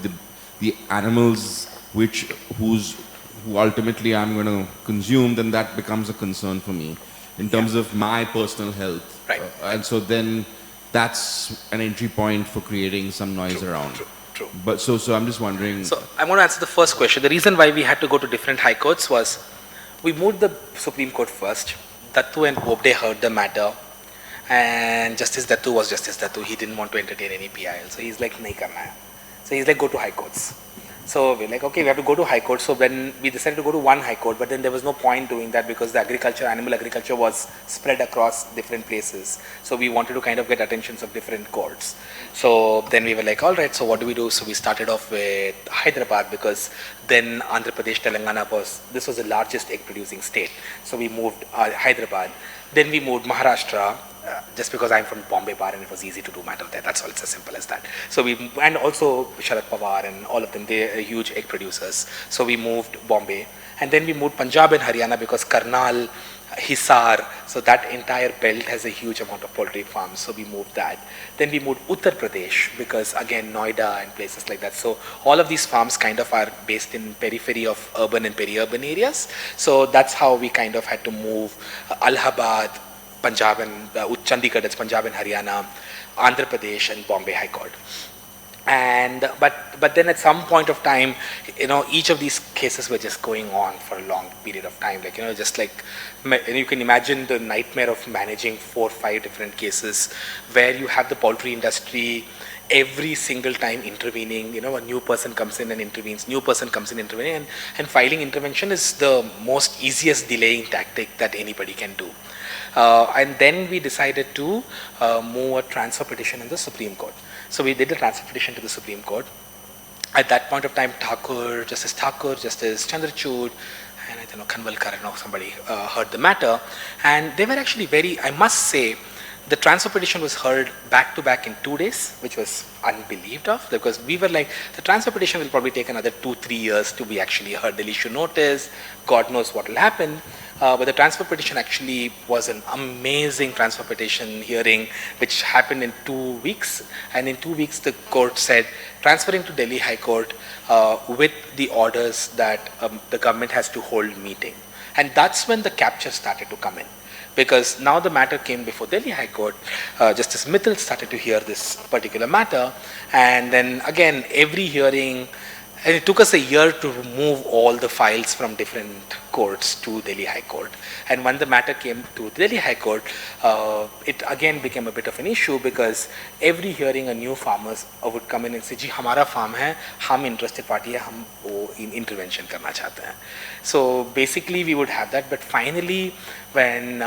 the animals who ultimately I'm going to consume, then that becomes a concern for me in terms of my personal health. Right. And so then that's an entry point for creating some noise around. True. But so I'm just wondering. So I'm going to answer the first question. The reason why we had to go to different high courts was we moved the Supreme Court first. Dattu and Bobde heard the matter, and Justice Dattu was Justice Dattu. He didn't want to entertain any PIL. So he's like, nahi karna hai. So he's like, go to high courts. So we're like, okay, we have to go to high court. So when we decided to go to one high court, but then there was no point doing that because the animal agriculture was spread across different places. So we wanted to kind of get attentions of different courts. So then we were like, all right, so what do we do? So we started off with Hyderabad, because then Andhra Pradesh, Telangana this was the largest egg producing state. So we moved Hyderabad. Then we moved Maharashtra, just because I'm from Bombay bar and it was easy to do matter there. That's all, it's as simple as that. So and also Sharad Pawar and all of them, they are huge egg producers. So we moved Bombay, and then we moved Punjab and Haryana because Karnal, Hisar, so that entire belt has a huge amount of poultry farms. So we moved that. Then we moved Uttar Pradesh because again Noida and places like that. So all of these farms kind of are based in periphery of urban and peri-urban areas. So that's how we kind of had to move Allahabad, Punjab and Chandigarh, that's Punjab and Haryana, Andhra Pradesh and Bombay High Court. And but then at some point of time, each of these cases were just going on for a long period of time. Like, just like, you can imagine the nightmare of managing 4 or 5 different cases where you have the poultry industry every single time intervening. A new person comes in and intervenes, new person comes in intervening, and filing intervention is the most easiest delaying tactic that anybody can do. And then we decided to move a transfer petition in the Supreme Court. So we did a transfer petition to the Supreme Court. At that point of time, Justice Chandrachud, and I don't know, Kanvalkar, somebody heard the matter. And they were actually I must say, the transfer petition was heard back to back in 2 days, which was unbelieved of, because we were like, the transfer petition will probably take another 2-3 years to be actually heard. They'll issue notice, God knows what will happen. But the transfer petition actually was an amazing transfer petition hearing, which happened in 2 weeks. And in 2 weeks, the court said, transferring to Delhi High Court with the orders that the government has to hold meeting. And that's when the capture started to come in. because now the matter came before Delhi High Court. Justice Mittal started to hear this particular matter, and then again every hearing, and it took us a year to remove all the files from different courts to Delhi High Court. And when the matter came to Delhi High Court, it again became a bit of an issue, because every hearing a new farmers would come in and say, "जी हमारा farm है, हम interested party है, हम वो intervention करना चाहते हैं." So basically we would have that, but finally when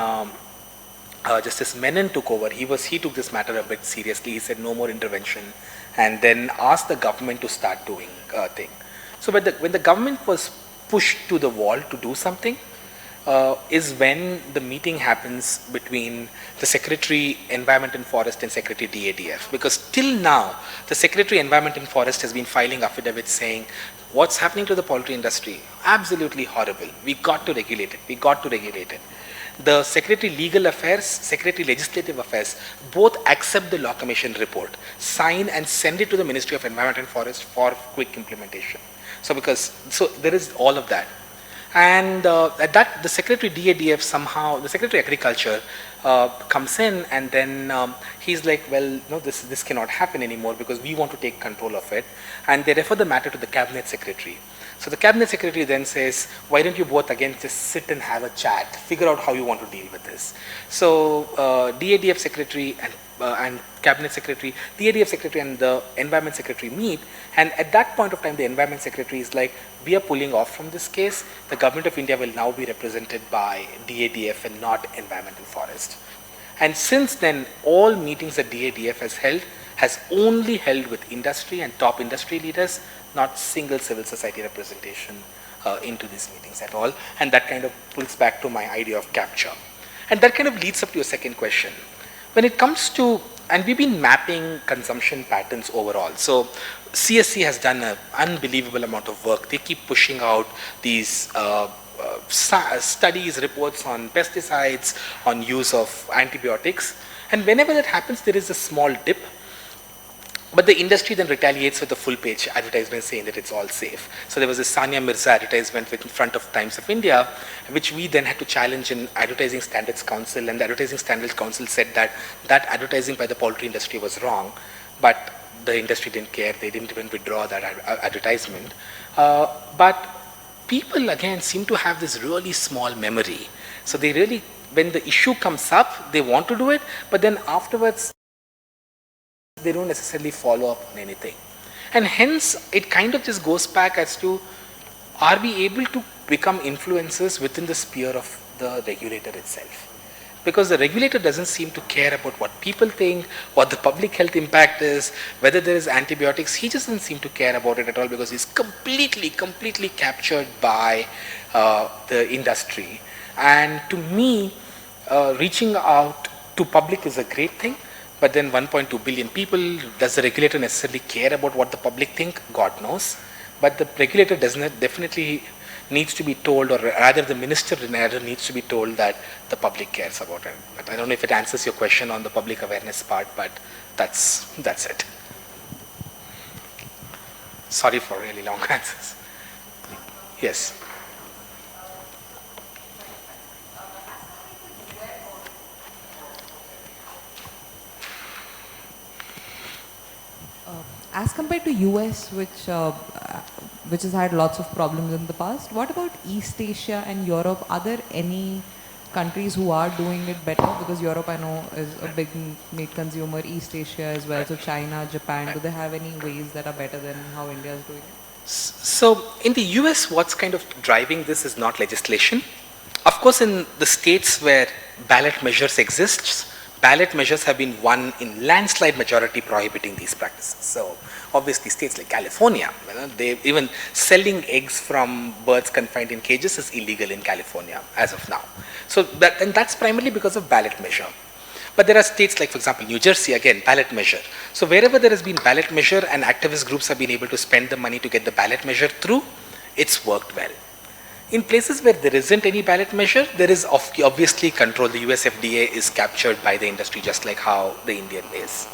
Justice Menon took over, he took this matter a bit seriously. He said no more intervention, and then asked the government to start doing thing. So when the government was pushed to the wall to do something, is when the meeting happens between the Secretary Environment and Forest and Secretary DADF. Because till now, the Secretary Environment and Forest has been filing affidavits saying, what's happening to the poultry industry? Absolutely horrible. We got to regulate it. We got to regulate it. The Secretary Legal Affairs, Secretary Legislative Affairs, both accept the Law Commission report, sign and send it to the Ministry of Environment and Forest for quick implementation. So there is all of that. And at that, the Secretary DADF somehow, the Secretary Agriculture comes in, and then he's like, well, no, this cannot happen anymore because we want to take control of it. And they refer the matter to the Cabinet Secretary. So the Cabinet Secretary then says, why don't you both again just sit and have a chat, figure out how you want to deal with this. So DADF Secretary and Cabinet Secretary, the ADF Secretary and the Environment Secretary meet, and at that point of time the Environment Secretary is like, we are pulling off from this case, the Government of India will now be represented by DADF and not Environment and Forest. And since then, all meetings that DADF has only held with industry and top industry leaders, not single civil society representation into these meetings at all, and that kind of pulls back to my idea of capture. And that kind of leads up to a second question. When it comes to, and we've been mapping consumption patterns overall. So CSC has done an unbelievable amount of work. They keep pushing out these studies, reports on pesticides, on use of antibiotics. And whenever that happens, there is a small dip. But the industry then retaliates with a full-page advertisement saying that it's all safe. So there was a Sania Mirza advertisement in front of Times of India, which we then had to challenge in Advertising Standards Council, and the Advertising Standards Council said that that advertising by the poultry industry was wrong, but the industry didn't care. They didn't even withdraw that advertisement. But people, again, seem to have this really small memory. So they really, when the issue comes up, they want to do it, but then afterwards, they don't necessarily follow up on anything. And hence, it kind of just goes back as to, are we able to become influencers within the sphere of the regulator itself? Because the regulator doesn't seem to care about what people think, what the public health impact is, whether there is antibiotics. He just doesn't seem to care about it at all, because he's completely captured by the industry. And to me, reaching out to public is a great thing. But then 1.2 billion people, does the regulator necessarily care about what the public think? God knows. But the regulator definitely needs to be told, or rather the minister needs to be told that the public cares about it. But I don't know if it answers your question on the public awareness part, but that's it. Sorry for really long answers. Yes. As compared to US, which has had lots of problems in the past, what about East Asia and Europe? Are there any countries who are doing it better? Because Europe, I know, is a big meat consumer, East Asia as well, so China, Japan, do they have any ways that are better than how India is doing it? So in the US, what's kind of driving this is not legislation. Of course, in the states where ballot measures exist, ballot measures have been won in landslide majority prohibiting these practices. So obviously states like California, they even selling eggs from birds confined in cages is illegal in California as of now. So that's primarily because of ballot measure. But there are states like, for example, New Jersey, again, ballot measure. So wherever there has been ballot measure and activist groups have been able to spend the money to get the ballot measure through, it's worked well. In places where there isn't any ballot measure, there is obviously control. The US FDA is captured by the industry just like how the Indian is.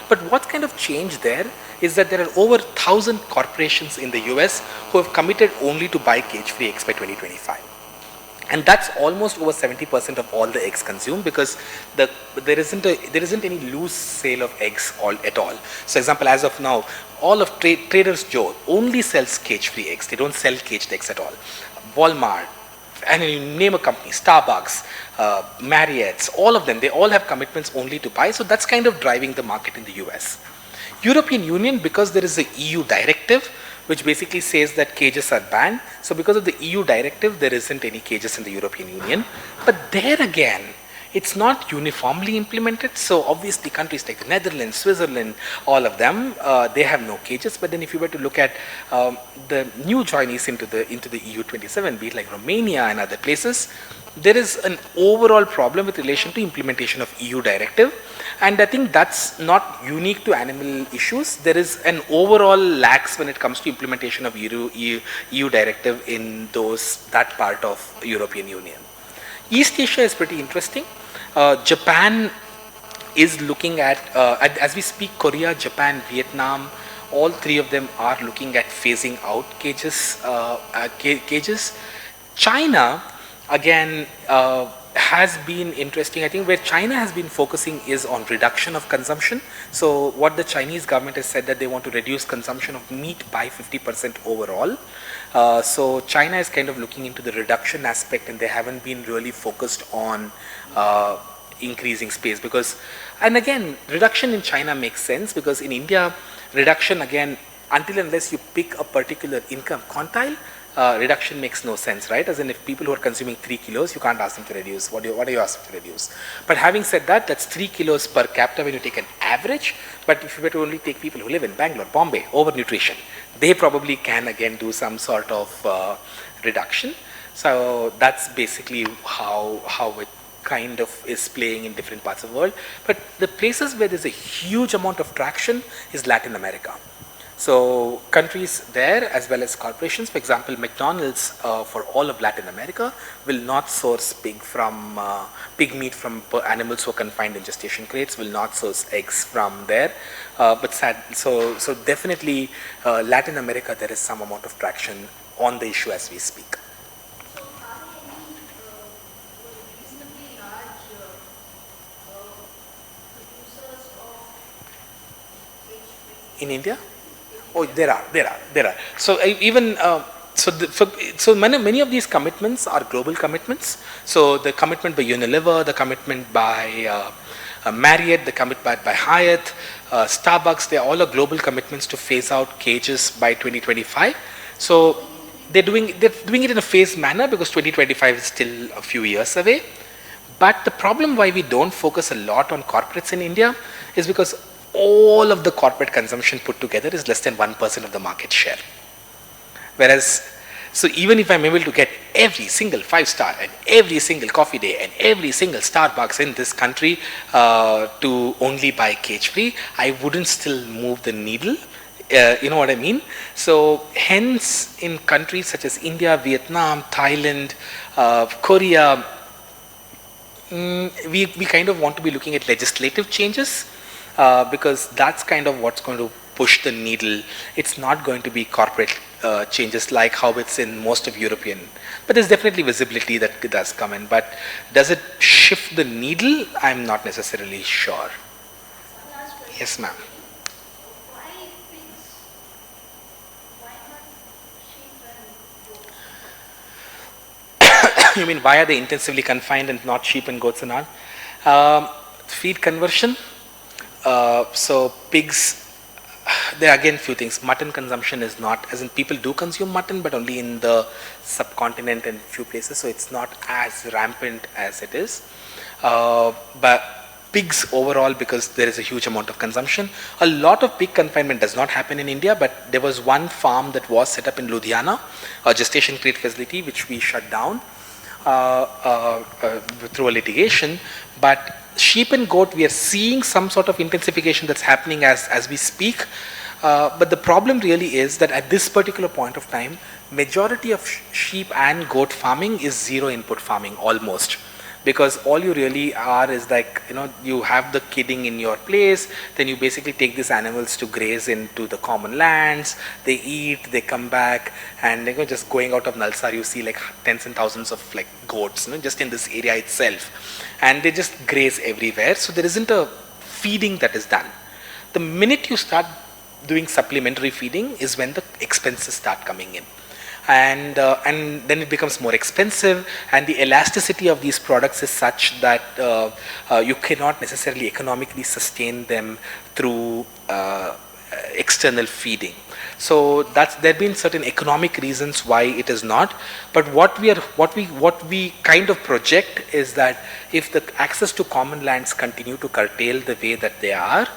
But what's kind of changed there is that there are over 1,000 corporations in the US who have committed only to buy cage-free eggs by 2025. And that's almost over 70% of all the eggs consumed, because there isn't any loose sale of eggs at all. So example, as of now, all of Trader's Joe only sells cage-free eggs. They don't sell caged eggs at all. Walmart, and you name a company, Starbucks, Marriott's, all of them, they all have commitments only to buy. So that's kind of driving the market in the US. European Union, because there is a EU directive which basically says that cages are banned. So because of the EU directive, there isn't any cages in the European Union. But there again, it's not uniformly implemented. So obviously countries like the Netherlands, Switzerland, all of them, they have no cages. But then if you were to look at the new joinees into the EU 27, be it like Romania and other places, there is an overall problem with relation to implementation of EU directive. And I think that's not unique to animal issues. There is an overall lax when it comes to implementation of EU directive in that part of European Union. East Asia is pretty interesting. Japan is looking at, as we speak, Korea, Japan, Vietnam, all three of them are looking at phasing out cages. China, again, has been interesting. I think where China has been focusing is on reduction of consumption. So what the Chinese government has said that they want to reduce consumption of meat by 50% overall. So China is kind of looking into the reduction aspect, and they haven't been really focused on increasing space, because, and again, reduction in China makes sense, because in India, reduction again, until unless you pick a particular income quantile, reduction makes no sense, right? As in, if people who are consuming 3 kilos, you can't ask them to reduce. What are you asking to reduce? But having said that, that's 3 kilos per capita when you take an average. But if you were to only take people who live in Bangalore, Bombay, overnutrition, they probably can again do some sort of reduction. So that's basically how it kind of is playing in different parts of the world. But the places where there's a huge amount of traction is Latin America. So countries there, as well as corporations, for example, McDonald's for all of Latin America will not source pig meat from animals who are confined in gestation crates, will not source eggs from there. So definitely Latin America, there is some amount of traction on the issue as we speak. In India? Oh, there are. So even so many of these commitments are global commitments. So the commitment by Unilever, the commitment by Marriott, the commitment by Hyatt, Starbucks, they all are global commitments to phase out cages by 2025. So they're doing it in a phased manner, because 2025 is still a few years away. But the problem why we don't focus a lot on corporates in India is because all of the corporate consumption put together is less than 1% of the market share. Whereas, so even if I'm able to get every single 5-star and every single coffee day and every single Starbucks in this country to only buy cage-free, I wouldn't still move the needle. You know what I mean? So hence, in countries such as India, Vietnam, Thailand, Korea, we kind of want to be looking at legislative changes. Because that's kind of what's going to push the needle. It's not going to be corporate changes like how it's in most of European. But there's definitely visibility that it does come in. But does it shift the needle? I'm not necessarily sure. Yes, ma'am. You mean why are they intensively confined and not sheep and goats and all? Feed conversion. So pigs, there are again few things. Mutton consumption is not, as in people do consume mutton, but only in the subcontinent and few places, so it's not as rampant as it is. But pigs overall, because there is a huge amount of consumption. A lot of pig confinement does not happen in India, but there was one farm that was set up in Ludhiana, a gestation crate facility, which we shut down through a litigation. But sheep and goat, we are seeing some sort of intensification that's happening as we speak. But the problem really is that at this particular point of time, majority of sheep and goat farming is zero input farming almost. because all you really are is like, you have the kidding in your place, then you basically take these animals to graze into the common lands, they eat, they come back, and just going out of NALSAR, you see like tens and thousands of like goats, just in this area itself, and they just graze everywhere. So there isn't a feeding that is done. The minute you start doing supplementary feeding is when the expenses start coming in, and then it becomes more expensive, and the elasticity of these products is such that you cannot necessarily economically sustain them through external feeding. So there have been certain economic reasons why it is not. But what we kind of project is that if the access to common lands continue to curtail the way that they are,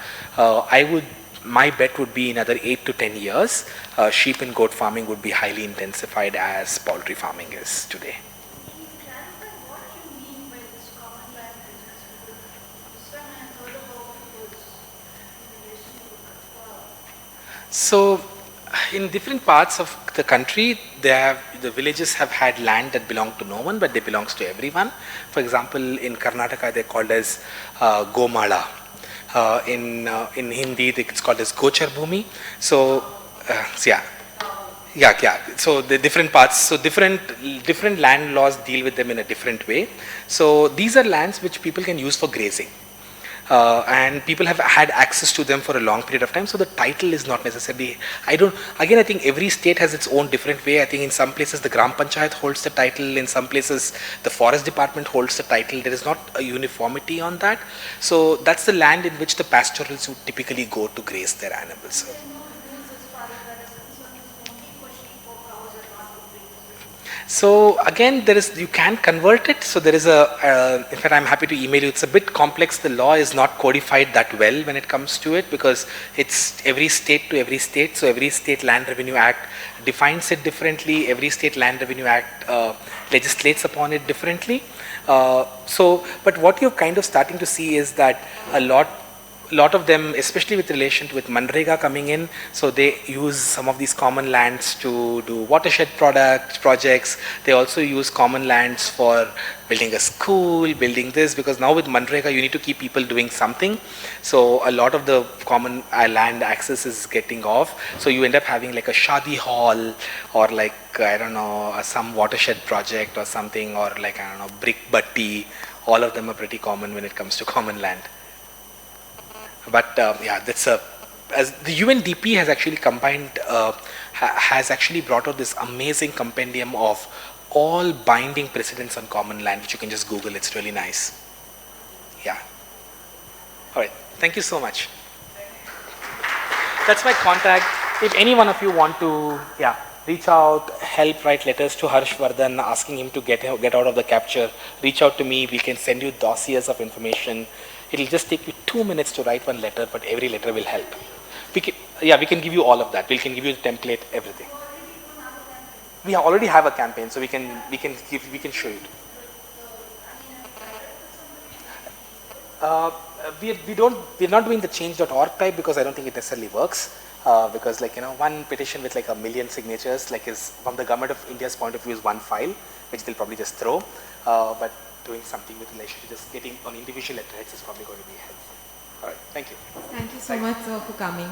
my bet would be in another 8 to 10 years, sheep and goat farming would be highly intensified as poultry farming is today. So, in different parts of the country, the villages have had land that belonged to no one, but they belongs to everyone. For example, in Karnataka, they're called as Gomala. In Hindi, it's called as Gochar Bhumi. So, yeah. So the different parts, so different land laws deal with them in a different way. So these are lands which people can use for grazing. And people have had access to them for a long period of time, so the title is not necessarily, I think every state has its own different way. I think in some places the Gram Panchayat holds the title, in some places the forest department holds the title. There is not a uniformity on that. So that's the land in which the pastoralists would typically go to graze their animals. So again, you can convert it. So there is in fact, I'm happy to email you. It's a bit complex. The law is not codified that well when it comes to it, because it's every state to every state. So every state Land Revenue Act defines it differently. Every state Land Revenue Act legislates upon it differently. But what you're kind of starting to see is that a lot of them, especially with relation to with Manrega coming in, so they use some of these common lands to do watershed projects. They also use common lands for building a school, building this, because now with Manrega you need to keep people doing something. So a lot of the common land access is getting off. So you end up having like a shadi hall, or like, I don't know, some watershed project or something, or like, I don't know, brick batti. All of them are pretty common when it comes to common land. But as the UNDP has actually combined, has actually brought out this amazing compendium of all binding precedents on common land, which you can just Google. It's really nice. Yeah. All right. Thank you so much. That's my contact. If any one of you want to, reach out, help write letters to Harshvardhan, asking him to get out of the capture, reach out to me. We can send you dossiers of information. It'll just take you 2 minutes to write one letter, but every letter will help. We can give you all of that. We can give you the template, everything. We already have a campaign, so we can show you. We're not doing the change.org type, because I don't think it necessarily works. Because one petition with like 1 million signatures, is from the government of India's point of view, is one file, which they'll probably just throw. But doing something with relation to just getting on individual letterheads is probably going to be helpful. All right, thank you. Thank you so much, sir, for coming.